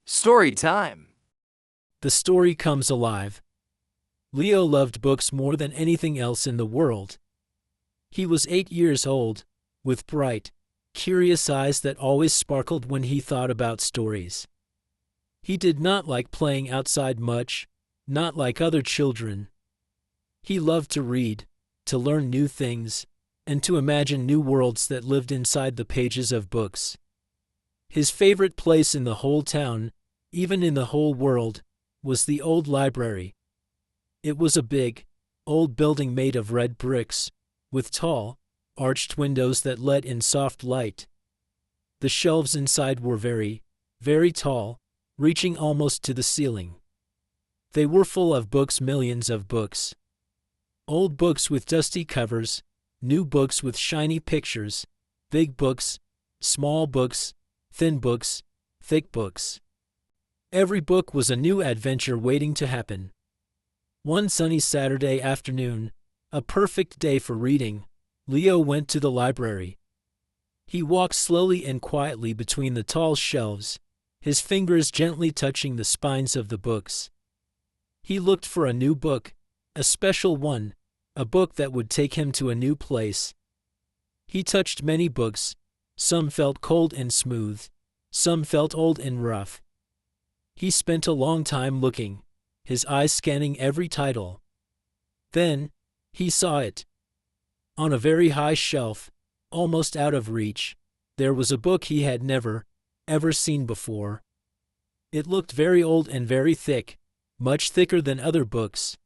Story time. The story comes alive. Leo loved books more than anything else in the world. He was 8 years old, with bright, curious eyes that always sparkled when he thought about stories. He did not like playing outside much, not like other children. He loved to read, to learn new things, and to imagine new worlds that lived inside the pages of books. His favorite place in the whole town, even in the whole world, was the old library. It was a big, old building made of red bricks, with tall, arched windows that let in soft light. The shelves inside were very, very tall, reaching almost to the ceiling. They were full of books, millions of books. Old books with dusty covers, new books with shiny pictures, big books, small books, thin books, thick books. Every book was a new adventure waiting to happen. One sunny Saturday afternoon, a perfect day for reading, Leo went to the library. He walked slowly and quietly between the tall shelves, his fingers gently touching the spines of the books. He looked for a new book, a special one, a book that would take him to a new place. He touched many books. Some felt cold and smooth, some felt old and rough. He spent a long time looking, his eyes scanning every title. Then, he saw it. On a very high shelf, almost out of reach, there was a book he had never, ever seen before. It looked very old and very thick, much thicker than other books.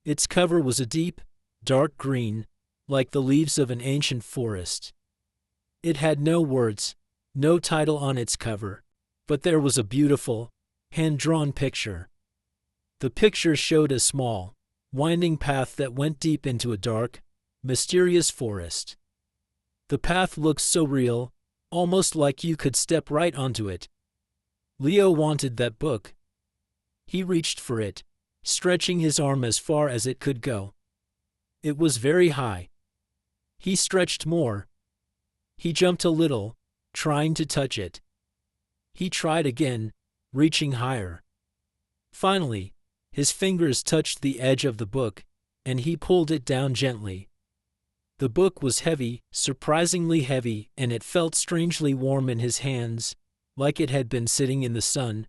Its cover was a deep, dark green, like the leaves of an ancient forest. It had no words, no title on its cover, but there was a beautiful, hand-drawn picture. The picture showed a small, winding path that went deep into a dark, mysterious forest. The path looked so real, almost like you could step right onto it. Leo wanted that book. He reached for it, stretching his arm as far as it could go. It was very high. He stretched more. He jumped a little, trying to touch it. He tried again, reaching higher. Finally, his fingers touched the edge of the book, and he pulled it down gently. The book was heavy, surprisingly heavy, and it felt strangely warm in his hands, like it had been sitting in the sun.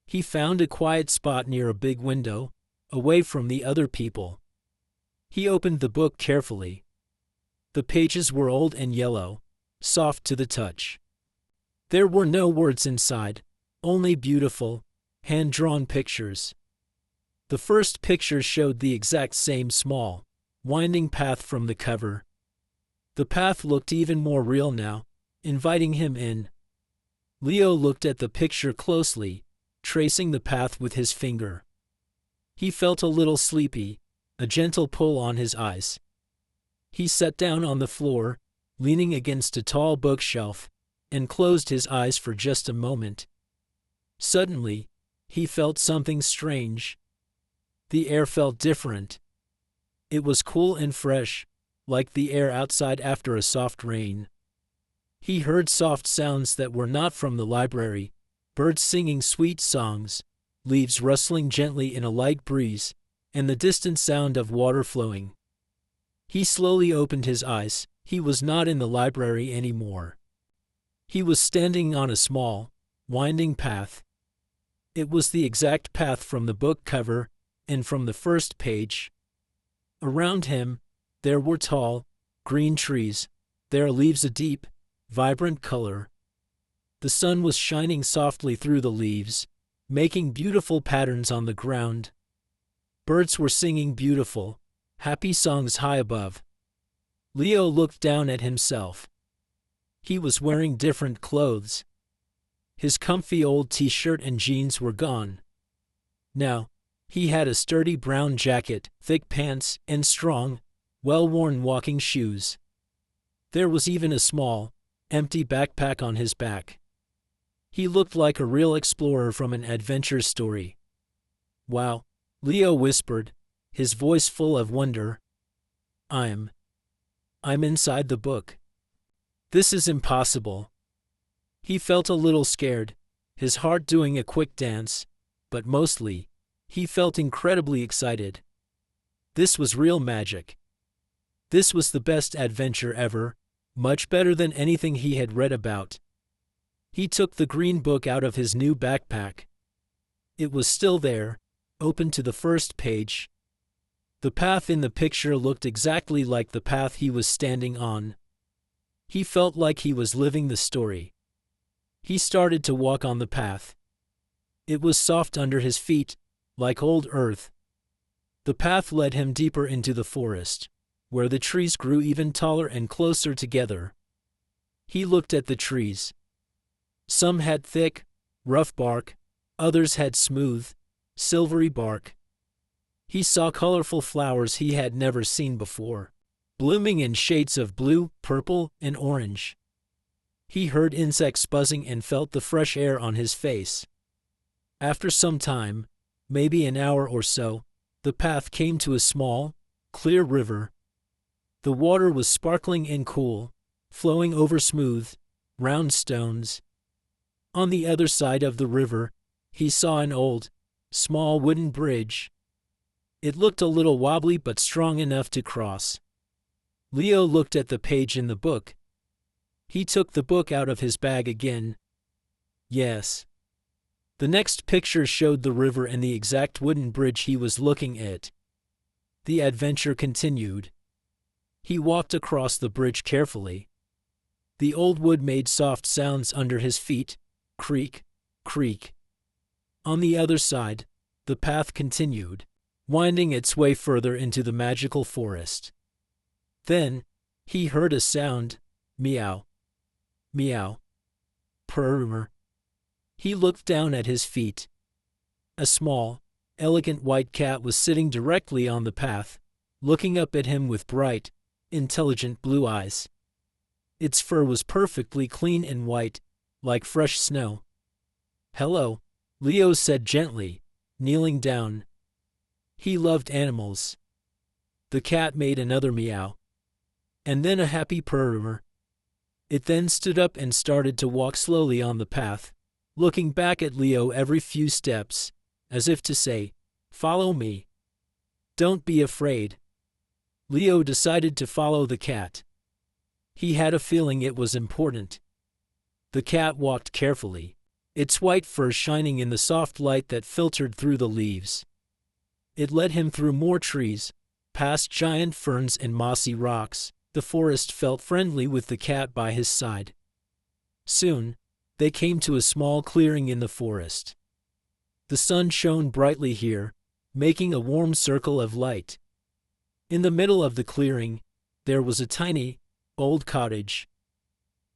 He found a quiet spot near a big window, away from the other people. He opened the book carefully. The pages were old and yellow, soft to the touch. There were no words inside, only beautiful, hand-drawn pictures. The first picture showed the exact same small, winding path from the cover. The path looked even more real now, inviting him in. Leo looked at the picture closely, tracing the path with his finger. He felt a little sleepy, a gentle pull on his eyes. He sat down on the floor, leaning against a tall bookshelf, and closed his eyes for just a moment. Suddenly, he felt something strange. The air felt different. It was cool and fresh, like the air outside after a soft rain. He heard soft sounds that were not from the library, birds singing sweet songs, leaves rustling gently in a light breeze, and the distant sound of water flowing. He slowly opened his eyes. He was not in the library anymore. He was standing on a small, winding path. It was the exact path from the book cover and from the first page. Around him, there were tall, green trees, their leaves a deep, vibrant color. The sun was shining softly through the leaves, making beautiful patterns on the ground. Birds were singing beautiful, happy songs high above. Leo looked down at himself. He was wearing different clothes. His comfy old t-shirt and jeans were gone. Now, he had a sturdy brown jacket, thick pants, and strong, well-worn walking shoes. There was even a small, empty backpack on his back. He looked like a real explorer from an adventure story. "Wow," Leo whispered, his voice full of wonder. I'm inside the book. This is impossible." He felt a little scared. his heart doing a quick dance, but mostly, he felt incredibly excited. This was real magic. This was the best adventure ever, much better than anything he had read about. He took the green book out of his new backpack. It was still there, open to the first page. The path in the picture looked exactly like the path he was standing on. He felt like he was living the story. He started to walk on the path. It was soft under his feet, like old earth. The path led him deeper into the forest, where the trees grew even taller and closer together. He looked at the trees. Some had thick, rough bark, others had smooth, silvery bark. He saw colorful flowers he had never seen before, blooming in shades of blue, purple, and orange. He heard insects buzzing and felt the fresh air on his face. After some time, maybe an hour or so, the path came to a small, clear river. The water was sparkling and cool, flowing over smooth, round stones. On the other side of the river, he saw an old, small wooden bridge. It looked a little wobbly but strong enough to cross. Leo looked at the page in the book. He took the book out of his bag again. Yes. The next picture showed the river and the exact wooden bridge he was looking at. The adventure continued. He walked across the bridge carefully. The old wood made soft sounds under his feet, creak, creak. On the other side, the path continued, winding its way further into the magical forest. Then, he heard a sound, meow, meow, purr. He looked down at his feet. A small, elegant white cat was sitting directly on the path, looking up at him with bright, intelligent blue eyes. Its fur was perfectly clean and white, like fresh snow. "Hello," Leo said gently, kneeling down. He loved animals. The cat made another meow, and then a happy purr. It then stood up and started to walk slowly on the path, looking back at Leo every few steps, as if to say, "Follow me. Don't be afraid." Leo decided to follow the cat. He had a feeling it was important. The cat walked carefully, its white fur shining in the soft light that filtered through the leaves. It led him through more trees, past giant ferns and mossy rocks. The forest felt friendly with the cat by his side. Soon, they came to a small clearing in the forest. The sun shone brightly here, making a warm circle of light. In the middle of the clearing, there was a tiny, old cottage.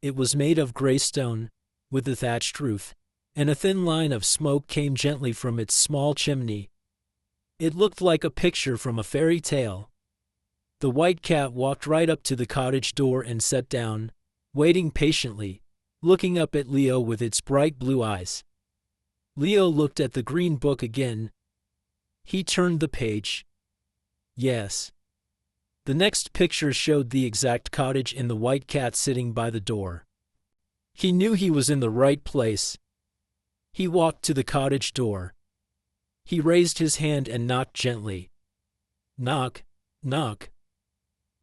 It was made of gray stone, with a thatched roof, and a thin line of smoke came gently from its small chimney. It looked like a picture from a fairy tale. The white cat walked right up to the cottage door and sat down, waiting patiently, looking up at Leo with its bright blue eyes. Leo looked at the green book again. He turned the page. Yes. The next picture showed the exact cottage and the white cat sitting by the door. He knew he was in the right place. He walked to the cottage door. He raised his hand and knocked gently. Knock, knock.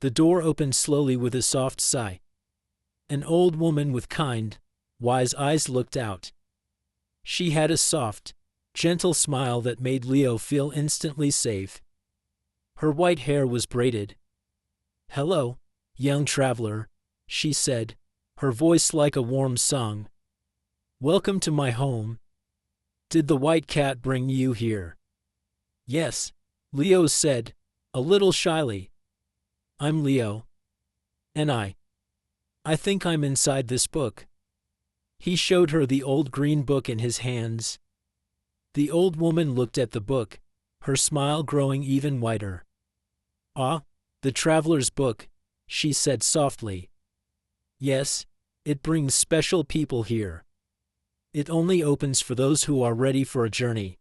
The door opened slowly with a soft sigh. An old woman with kind, wise eyes looked out. She had a soft, gentle smile that made Leo feel instantly safe. Her white hair was braided. "Hello, young traveler," she said, her voice like a warm song. "Welcome to my home. Did the white cat bring you here?" "Yes," Leo said, a little shyly. "I'm Leo. And I think I'm inside this book." He showed her the old green book in his hands. The old woman looked at the book, her smile growing even wider. "Ah, the traveler's book," she said softly. "Yes, it brings special people here. It only opens for those who are ready for a journey.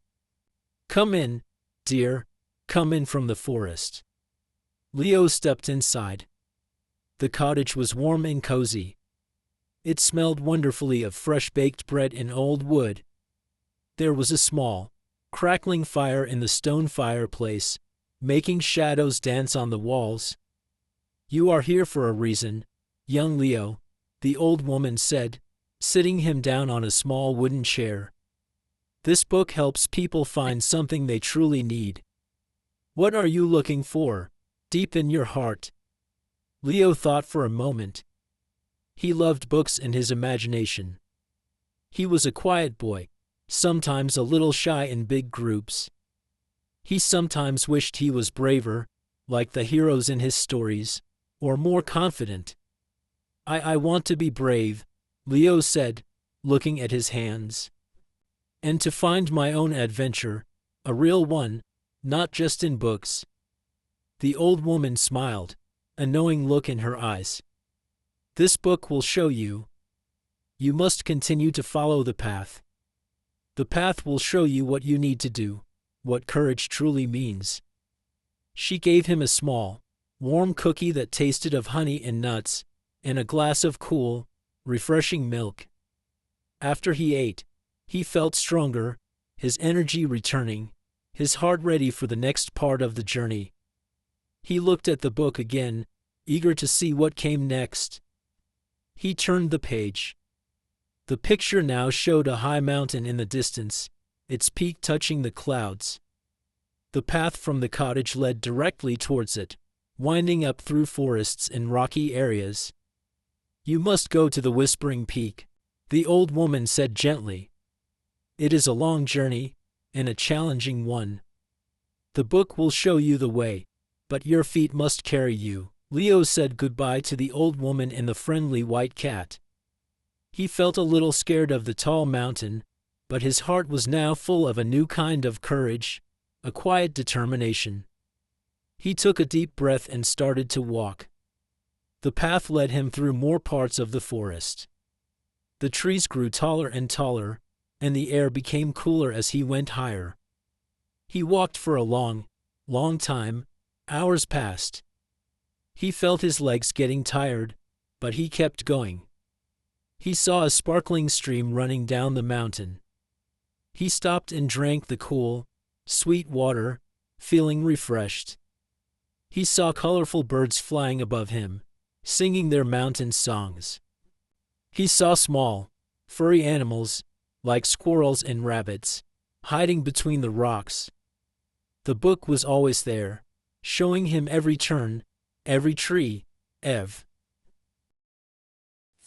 Come in, dear, come in from the forest." Leo stepped inside. The cottage was warm and cozy. It smelled wonderfully of fresh baked bread and old wood, There was a small, crackling fire in the stone fireplace, making shadows dance on the walls. "You are here for a reason, young Leo," the old woman said, sitting him down on a small wooden chair. "This book helps people find something they truly need. What are you looking for, deep in your heart?" Leo thought for a moment. He loved books and his imagination. He was a quiet boy, sometimes a little shy in big groups. He sometimes wished he was braver, like the heroes in his stories, or more confident. I want to be brave," Leo said, looking at his hands. "And to find my own adventure, a real one, not just in books." The old woman smiled, a knowing look in her eyes. "This book will show you. You must continue to follow the path. The path will show you what you need to do, what courage truly means." She gave him a small, warm cookie that tasted of honey and nuts, and a glass of cool, refreshing milk. After he ate, he felt stronger, his energy returning, his heart ready for the next part of the journey. He looked at the book again, eager to see what came next. He turned the page. The picture now showed a high mountain in the distance, its peak touching the clouds. The path from the cottage led directly towards it, winding up through forests and rocky areas. "You must go to the Whispering Peak," the old woman said gently. "It is a long journey, and a challenging one. The book will show you the way, but your feet must carry you." Leo said goodbye to the old woman and the friendly white cat. He felt a little scared of the tall mountain, but his heart was now full of a new kind of courage, a quiet determination. He took a deep breath and started to walk. The path led him through more parts of the forest. The trees grew taller and taller, and the air became cooler as he went higher. He walked for a long, long time. Hours passed. He felt his legs getting tired, but he kept going. He saw a sparkling stream running down the mountain. He stopped and drank the cool, sweet water, feeling refreshed. He saw colorful birds flying above him, singing their mountain songs. He saw small, furry animals, like squirrels and rabbits, hiding between the rocks. The book was always there, showing him every turn, every tree,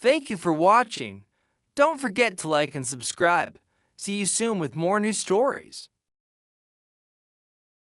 Thank you for watching. Don't forget to like and subscribe. See you soon with more new stories.